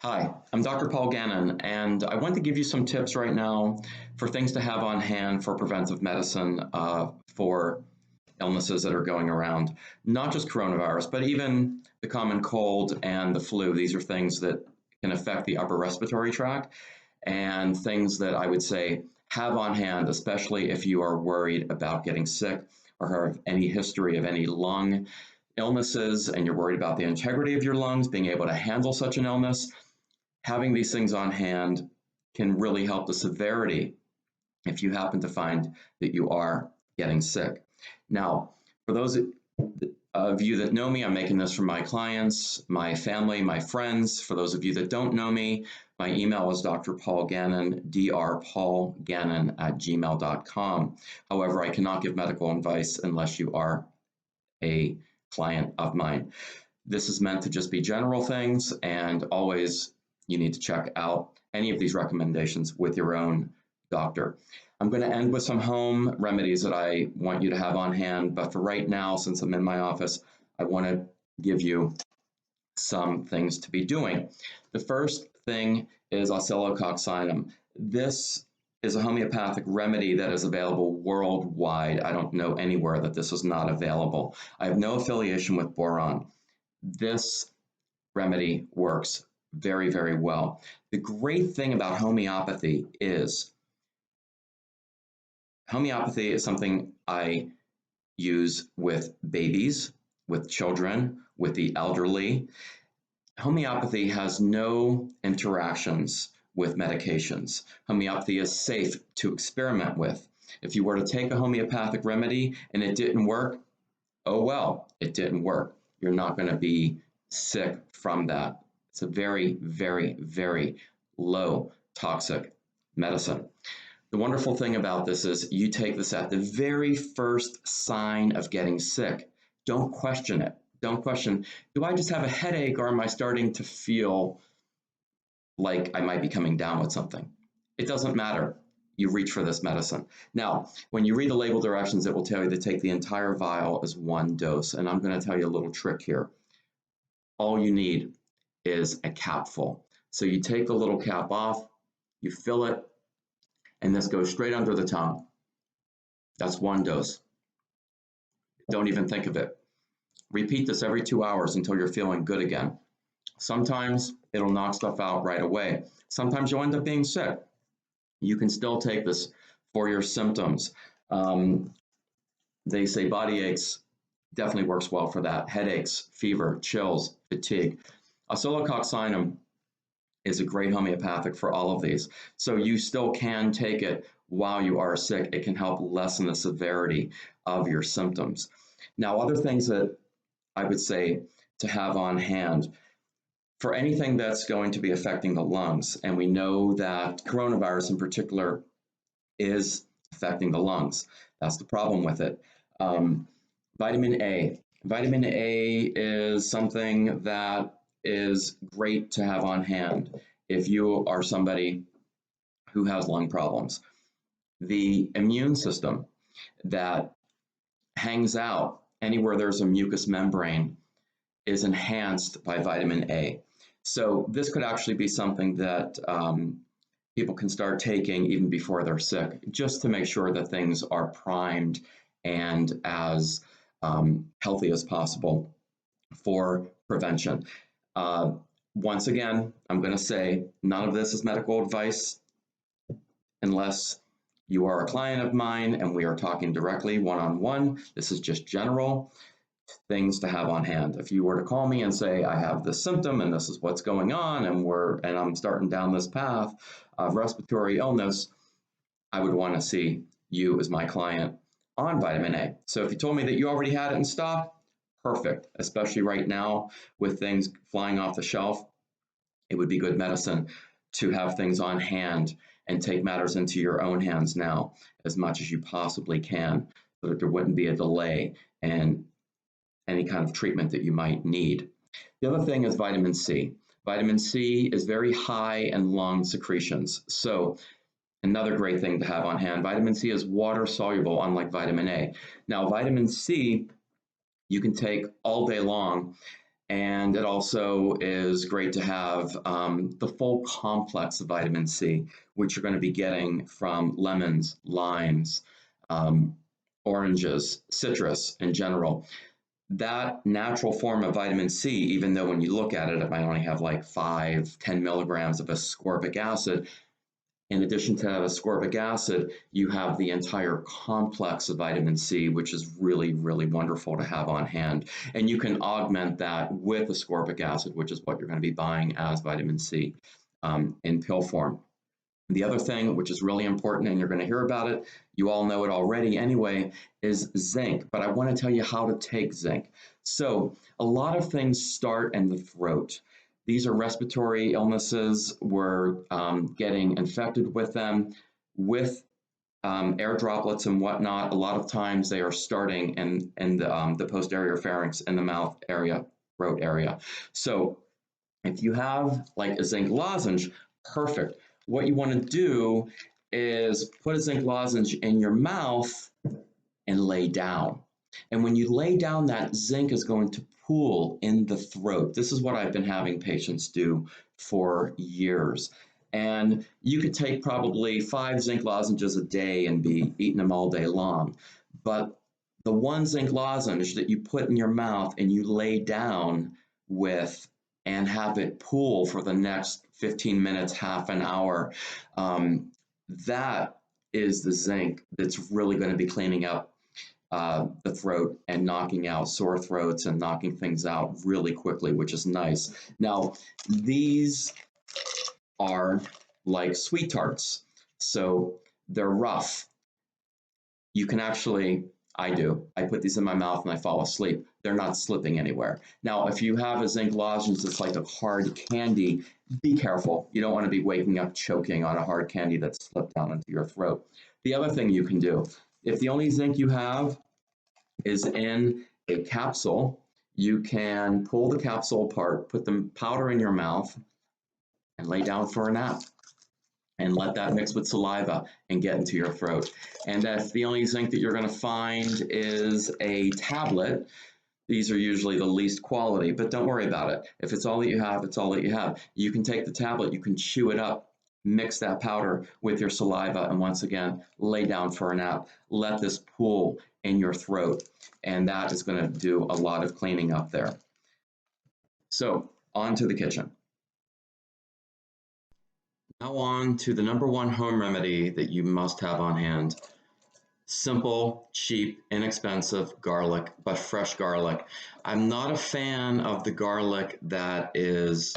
Hi, I'm Dr. Paul Gannon, and I want to give you some tips right now for things to have on hand for preventive medicine for illnesses that are going around. Not just coronavirus, but even the common cold and the flu. These are things that can affect the upper respiratory tract and things that I would say have on hand, especially if you are worried about getting sick or have any history of any lung illnesses and you're worried about the integrity of your lungs, being able to handle such an illness. Having these things on hand can really help the severity if you happen to find that you are getting sick. Now, for those of you that know me, I'm making this for my clients, my family, my friends. For those of you that don't know me, my email is drpaulgannon, drpaulgannon@gmail.com. However, I cannot give medical advice unless you are a client of mine. This is meant to just be general things, and always you need to check out any of these recommendations with your own doctor. I'm going to end with some home remedies that I want you to have on hand, but for right now, since I'm in my office, I want to give you some things to be doing. The first thing is oscillococcinum. This is a homeopathic remedy that is available worldwide. I don't know anywhere that this is not available. I have no affiliation with boron. This remedy works very, very well. The great thing about homeopathy is something I use with babies, with children, with the elderly. Homeopathy has no interactions with medications. Homeopathy is safe to experiment with. If you were to take a homeopathic remedy and it didn't work, oh well, it didn't work. You're not going to be sick from that. It's a very, very, very low toxic medicine. The wonderful thing about this is you take this at the very first sign of getting sick. Don't question it. Don't question, do I just have a headache or am I starting to feel like I might be coming down with something? It doesn't matter. You reach for this medicine. Now, when you read the label directions, it will tell you to take the entire vial as one dose. And I'm going to tell you a little trick here. All you need is a capful. So you take the little cap off, you fill it, and this goes straight under the tongue. That's one dose. Don't even think of it. Repeat this every 2 hours until you're feeling good again. Sometimes it'll knock stuff out right away. Sometimes you'll end up being sick. You can still take this for your symptoms. They say body aches definitely works well for that. Headaches, fever, chills, fatigue. Oscillococcinum is a great homeopathic for all of these. So you still can take it while you are sick. It can help lessen the severity of your symptoms. Now, other things that I would say to have on hand for anything that's going to be affecting the lungs, and we know that coronavirus in particular is affecting the lungs. That's the problem with it. Vitamin A. Vitamin A is something that is great to have on hand if you are somebody who has lung problems. The immune system that hangs out anywhere there's a mucous membrane is enhanced by vitamin A. So this could actually be something that people can start taking even before they're sick, just to make sure that things are primed and as healthy as possible for prevention. Once again, I'm going to say none of this is medical advice unless you are a client of mine and we are talking directly one-on-one. This is just general things to have on hand. If you were to call me and say, I have this symptom and this is what's going on and I'm starting down this path of respiratory illness, I would want to see you as my client on vitamin A. So if you told me that you already had it in stock, perfect, especially right now with things flying off the shelf. It would be good medicine to have things on hand and take matters into your own hands now as much as you possibly can so that there wouldn't be a delay in any kind of treatment that you might need. The other thing is vitamin C. Vitamin C is very high in lung secretions. So another great thing to have on hand, vitamin C is water soluble, unlike vitamin A. Now, vitamin C you can take all day long And it also is great to have the full complex of vitamin C, which you're going to be getting from lemons, limes, um, oranges, citrus in general. That natural form of vitamin C, even though when you look at it, it might only have like 5, 10 milligrams of ascorbic acid. In addition to that ascorbic acid, you have the entire complex of vitamin C, which is really, really wonderful to have on hand. And you can augment that with ascorbic acid, which is what you're going to be buying as vitamin C in pill form. The other thing, which is really important, and you're going to hear about it, you all know it already anyway, is zinc. But I want to tell you how to take zinc. So, a lot of things start in the throat. These are respiratory illnesses. We're getting infected with them with air droplets and whatnot. A lot of times they are starting in the posterior pharynx, in the mouth area, throat area. So, if you have like a zinc lozenge, perfect. What you want to do is put a zinc lozenge in your mouth and lay down. And when you lay down, that zinc is going to pool in the throat. This is what I've been having patients do for years. And you could take probably 5 zinc lozenges a day and be eating them all day long. But the one zinc lozenge that you put in your mouth and you lay down with and have it pool for the next 15 minutes, half an hour, that is the zinc that's really going to be cleaning up the throat and knocking out sore throats and knocking things out really quickly, which is nice. Now, these are like sweet tarts, so they're rough. You can actually, I put these in my mouth and I fall asleep. They're not slipping anywhere. Now, if you have a zinc lozenge that's like a hard candy, be careful. You don't want to be waking up choking on a hard candy that's slipped down into your throat. The other thing you can do, if the only zinc you have is in a capsule, you can pull the capsule apart, put the powder in your mouth, and lay down for a nap. And let that mix with saliva and get into your throat. And if the only zinc that you're going to find is a tablet, these are usually the least quality, but don't worry about it. If it's all that you have, it's all that you have. You can take the tablet, you can chew it up, mix that powder with your saliva, and once again, lay down for a nap. Let this pool in your throat, and that is going to do a lot of cleaning up there. So, on to the kitchen. Now on to the number one home remedy that you must have on hand. Simple, cheap, inexpensive garlic, but fresh garlic. I'm not a fan of the garlic that is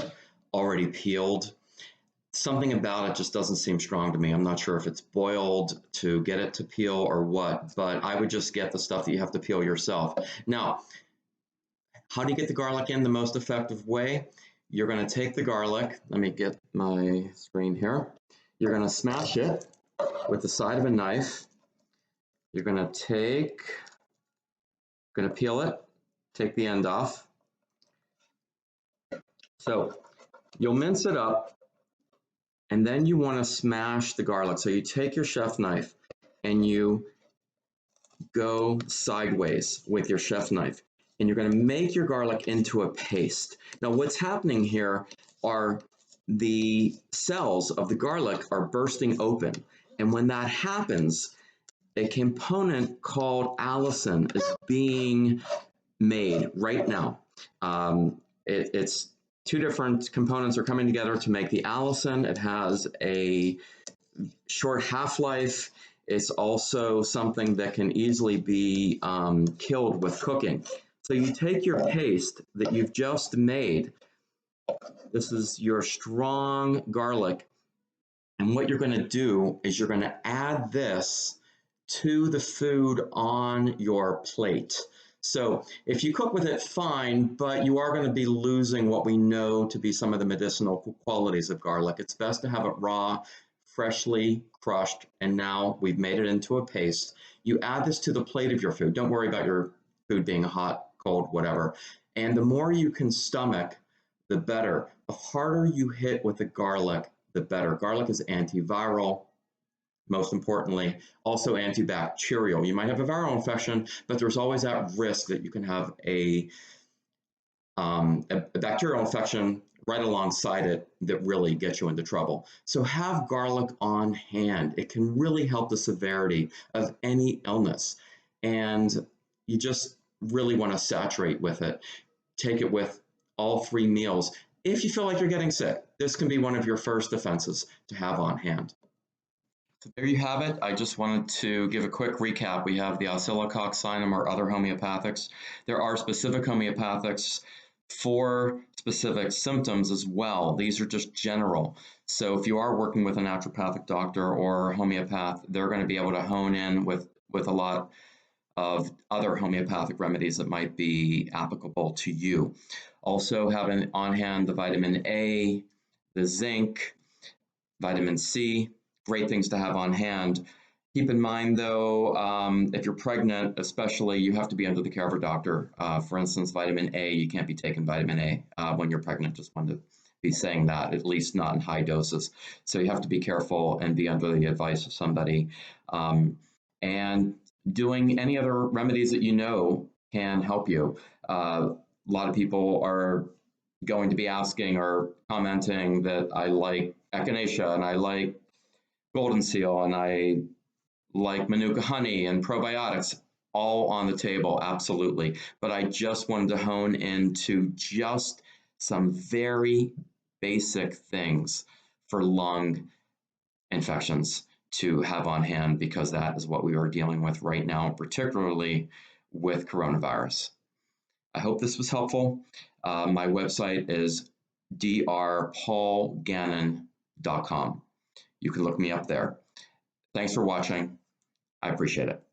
already peeled. Something about it just doesn't seem strong to me. I'm not sure if it's boiled to get it to peel or what, but I would just get the stuff that you have to peel yourself. Now, how do you get the garlic in the most effective way? You're going to take the garlic. Let me get my screen here. You're going to smash it with the side of a knife. You're going to peel it, take the end off. So you'll mince it up, and then you want to smash the garlic. So you take your chef knife and you go sideways with your chef knife, and you're going to make your garlic into a paste. Now, what's happening here are the cells of the garlic are bursting open. And when that happens, a component called allicin is being made right now. It's two different components are coming together to make the allicin. It has a short half-life. It's also something that can easily be killed with cooking. So you take your paste that you've just made. This is your strong garlic. And what you're going to do is you're going to add this to the food on your plate. So if you cook with it, fine, but you are going to be losing what we know to be some of the medicinal qualities of garlic. It's best to have it raw, freshly crushed, and now we've made it into a paste. You add this to the plate of your food. Don't worry about your food being hot, cold, whatever. And the more you can stomach, the better. The harder you hit with the garlic, the better. Garlic is antiviral, most importantly, also antibacterial. You might have a viral infection, but there's always that risk that you can have a a bacterial infection right alongside it that really gets you into trouble. So have garlic on hand. It can really help the severity of any illness. And you just really want to saturate with it. Take it with all three meals. If you feel like you're getting sick, this can be one of your first defenses to have on hand. So there you have it. I just wanted to give a quick recap. We have the oscillococcinum or other homeopathics. There are specific homeopathics for specific symptoms as well. These are just general. So if you are working with a naturopathic doctor or a homeopath, they're going to be able to hone in with a lot of other homeopathic remedies that might be applicable to you. Also having on hand the vitamin A, the zinc, vitamin C, great things to have on hand. Keep in mind, though, if you're pregnant, especially, you have to be under the care of a doctor. For instance, vitamin A, you can't be taking vitamin A when you're pregnant. Just wanted to be saying that, at least not in high doses. So you have to be careful and be under the advice of somebody. And doing any other remedies that you know can help you. A lot of people are going to be asking or commenting that I like echinacea and I like golden seal and I like manuka honey and probiotics, all on the table, absolutely. But I just wanted to hone into just some very basic things for lung infections to have on hand, because that is what we are dealing with right now, particularly with coronavirus. I hope this was helpful. My website is drpaulgannon.com. You can look me up there. Thanks for watching. I appreciate it.